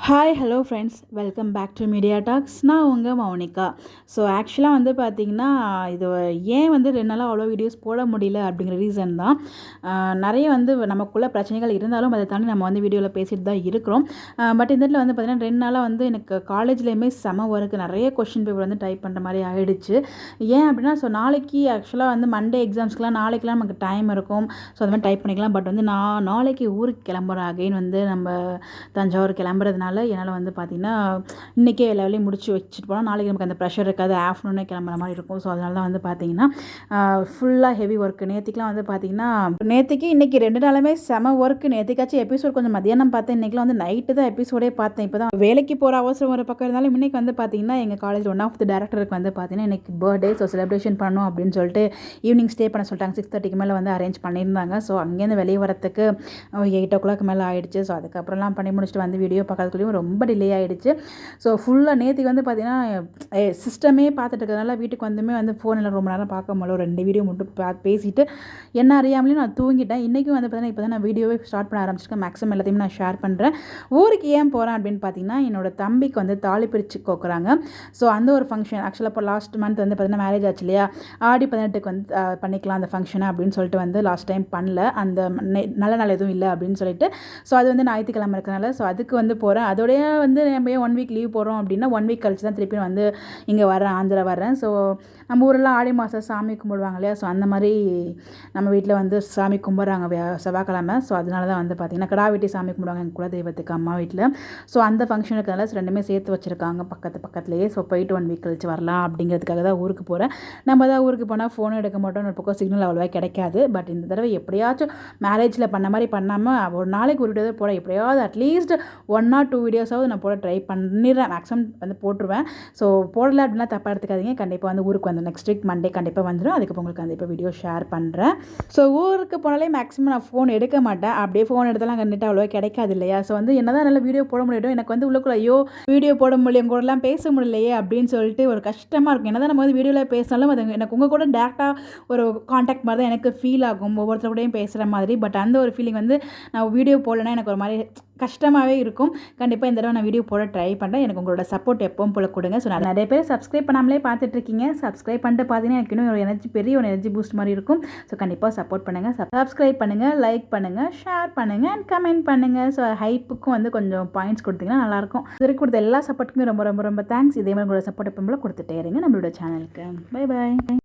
Hi hello friends, welcome back to Media Talks. நான் உங்கள் Mounika. So ஆக்சுவலாக வந்து பார்த்திங்கன்னா, இது ஏன் வந்து 2 நாளாக அவ்வளோ வீடியோஸ் போட முடியல அப்படிங்கிற ரீசன் தான். நிறைய வந்து நமக்குள்ள பிரச்சனைகள் இருந்தாலும் அதை தாண்டி நம்ம வந்து வீடியோவில் பேசிட்டு தான் இருக்கிறோம். பட் இந்த இடத்துல வந்து பார்த்திங்கன்னா 2 நாளாக வந்து எனக்கு காலேஜ்லேயுமே செம ஒர்க்கு, நிறைய கொஷின் பேப்பர் வந்து டைப் பண்ணுற மாதிரி ஆகிடுச்சு. ஏன் அப்படின்னா, ஸோ நாளைக்கு ஆக்சுவலாக வந்து மண்டே எக்ஸாம்ஸ்க்குலாம் நாளைக்கெலாம் நமக்கு டைம் இருக்கும். ஸோ அது மாதிரி டைப் பண்ணிக்கலாம். பட் வந்து நான் நாளைக்கு ஊருக்கு கிளம்புறேன். அகைன் வந்து நம்ம தஞ்சாவூர் கிளம்புறதுனால என்னால் வந்து பார்த்திங்கன்னா இன்றைக்கே எல்லா வேலையும் முடிச்சு வச்சுட்டு போனால் நாளைக்கு நமக்கு அந்த ப்ரெஷர் இருக்காது, ஆஃப்டர்நூனே கிளம்புற மாதிரி இருக்கும். ஸோ அதனால தான் வந்து பார்த்திங்கன்னா ஃபுல்லாக ஹெவி ஒர்க்கு. நேற்றுக்குலாம் வந்து பார்த்திங்கன்னா இன்றைக்கி 2 நாளுமே செம ஒர்க்கு. நேற்றுக்காச்சும் எபிசோட் கொஞ்சம் மதியானம் பார்த்தேன், இன்றைக்கெலாம் வந்து நைட்டு தான் எபிசோடே பார்த்தேன். இப்போ தான் வேலைக்கு போகிற அவசரம் ஒரு பக்கம் இருந்தாலும் இன்றைக்கி வந்து பார்த்திங்கன்னா எங்கள் காலேஜ் ஒன் ஆஃப் தி டேரக்டருக்கு வந்து பார்த்திங்கன்னா இன்றைக்கி பர்த்டே, ஸோ செலிப்ரேஷன் பண்ணணும் அப்படின்னு சொல்லிட்டு ஈவினிங் ஸ்டே பண்ண சொல்லிட்டாங்க. 6:30க்கு மேலே வந்து அரேஞ்ச் பண்ணியிருந்தாங்க. ஸோ அங்கேருந்து வெளியே வரத்துக்கு 8 o'clock மேலே ஆகிடுச்சு. ஸோ அதுக்கப்புறம்லாம் பண்ணி முடிச்சுட்டு வந்து வீடியோ பார்க்கறதுக்குள்ளேயும் ரொம்ப டிலே ஆகிடுச்சு. ஸோ ஃபுல்லாக நேற்றுக்கு வந்து பார்த்திங்கன்னா சிஸ்டமே பார்த்துட்டு இருக்கிறதுனால வீட்டுக்கு வந்துமே வந்து ஃபோனில் ரொம்ப நேரம் பார்க்க முடியல. ஒரு 2 வீடியோ மட்டும் பேசிட்டு என்ன அறியாமலேயும் நான் தூங்கிட்டேன். இன்றைக்கும் வந்து பார்த்திங்கன்னா இப்போ தான் நான் வீடியோவே ஸ்டார்ட் பண்ண ஆரம்பிச்சிருக்கேன். மேக்ஸிமம் எல்லாத்தையுமே நான் ஷேர் பண்ணுறேன். ஊருக்கு ஏன் போகிறேன் அப்படின்னு பார்த்திங்கன்னா, என்னோட தம்பிக்கு வந்து தாலி பிரித்து கோக்குறாங்க. ஸோ அந்த ஒரு ஃபங்க்ஷன் ஆக்சுவலாக இப்போ லாஸ்ட் மந்த் வந்து பார்த்திங்கன்னா மேரேஜ் ஆச்சு இல்லையா, ஆடி 18க்கு வந்து பண்ணிக்கலாம் அந்த ஃபங்க்ஷனை அப்படின்னு சொல்லிட்டு வந்து லாஸ்ட் டைம் பண்ணல, அந்த நல்ல நாள் எதுவும் இல்லை அப்படின்னு சொல்லிட்டு. ஸோ அது வந்து ஞாயிற்றுக்கிழமை இருக்கிறனால ஸோ அதுக்கு வந்து போகிறேன். அதோடய வந்து நம்ம 1 வீக் லீவ் போகிறோம் அப்படின்னா 1 வீக் கழிச்சு தான் திருப்பி வந்து இங்கே வரேன், ஆந்திரா வரேன். ஸோ நம்ம ஊரெல்லாம் ஆடி மாதம் சாமி கும்பிடுவாங்க இல்லையா, ஸோ அந்த மாதிரி நம்ம வீட்டில் வந்து சாமி கும்பிட்றாங்க செவ்வாய்க்கிழமை. ஸோ அதனால தான் வந்து பார்த்திங்கன்னா கடா வெட்டி சாமி கும்பிடுவாங்க எங்கள் குலதெய்வத்துக்கு அம்மா வீட்டில். ஸோ அந்த ஃபங்க்ஷன் இருக்கிறதால ரெண்டுமே சேர்த்து வச்சுருக்காங்க பக்கத்துலேயே. ஸோ போயிட்டு 1 வீக் கழிச்சு வரலாம் அப்படிங்கிறதுக்காக தான் ஊருக்கு போகிறேன். நம்ம தான் ஊருக்கு போனால் ஃபோனும் எடுக்க மாட்டோம், ஒரு பக்கம் சிக்னல் அவ்வளோவா கிடைக்காது. பட் இந்த தடவை எப்படியாச்சும் மேரேஜில் பண்ண மாதிரி பண்ணாமல் ஒரு நாளைக்கு ஒரு வீடியோ தான் போட, எப்படியாவது அட்லீஸ்ட் 1 or 2 வீடியோஸாவது நான் போட ட்ரை பண்ணிடுறேன். மேக்ஸிமம் வந்து போட்டுருவேன். ஸோ போடலை அப்படின்னா தப்பாக எடுத்துக்காதீங்க. கண்டிப்பாக வந்து ஊருக்கு வந்து நெக்ஸ்ட் வீக் மண்டே கண்டிப்பாக வந்துடும். அதுக்கப்புறம் உங்களுக்கு கண்டிப்பாக வீடியோ ஷேர் பண்ணுறேன். ஸோ ஊருக்கு போனாலே மேக்ஸிமம் நான் ஃபோன் எடுக்க மாட்டேன். அப்படியே ஃபோன் எடுத்தாலும் கண்டிப்பாக அவ்வளோவா கிடைக்காது இல்லையா. ஸோ வந்து என்ன தான் நல்ல வீடியோ போட முடியும், எனக்கு வந்து உள்ளுக்குள்ள ஐயோ வீடியோ போட முடியும், உங்க கூடலாம் பேச முடியலையே அப்படின்னு சொல்லிட்டு ஒரு கஷ்டமாக இருக்கும். என்ன தான் நம்ம வந்து வீடியோவில் பேசினாலும் அது எனக்கு உங்கள் கூட டேரெக்டாக ஒரு காண்டாக்ட் மாதிரி தான் எனக்கு ஃபீல் ஆகும், ஒவ்வொருத்தர் கூடயும் பேசுகிற மாதிரி. பட் அந்த ஒரு ஃபீலிங் வந்து நான் வீடியோ போடலைன்னா எனக்கு ஒரு மாதிரி கஷ்டமாகவே இருக்கும். கண்டிப்பாக இந்த தடவை நான் வீடியோ போட ட்ரை பண்ணுறேன். எனக்கு உங்களோட சப்போர்ட் எப்பவும் போல கொடுங்க. ஸோ நிறைய பேர் சப்ஸ்கிரைப் பண்ணாமலே பார்த்துட்ருக்கீங்க. சப்ஸ்கிரைப் பண்ணிட்டு பார்த்தீங்கன்னா எனக்கு இன்னும் ஒரு பெரிய எனர்ஜி பூஸ்ட் மாதிரி இருக்கும். ஸோ கண்டிப்பாக சப்போர்ட் பண்ணுங்கள், சப்ஸ்கிரைப் பண்ணுங்கள், லைக் பண்ணுங்கள், ஷேர் பண்ணுங்கள் அண்ட் கமெண்ட் பண்ணுங்கள். ஸோ ஹைப்புக்கும் வந்து கொஞ்சம் பாயிண்ட்ஸ் கொடுத்தீங்கன்னா நல்லாயிருக்கும். இதுவரைக்கும் கொடுத்த எல்லா சப்போர்ட்டுக்குமே ரொம்ப ரொம்ப ரொம்ப தேங்க்ஸ். இதே மாதிரி உங்களோட சப்போர்ட் எப்பவும் போல கொடுத்துட்டே இருங்க நம்மளோட சேனலுக்கு. Bye bye.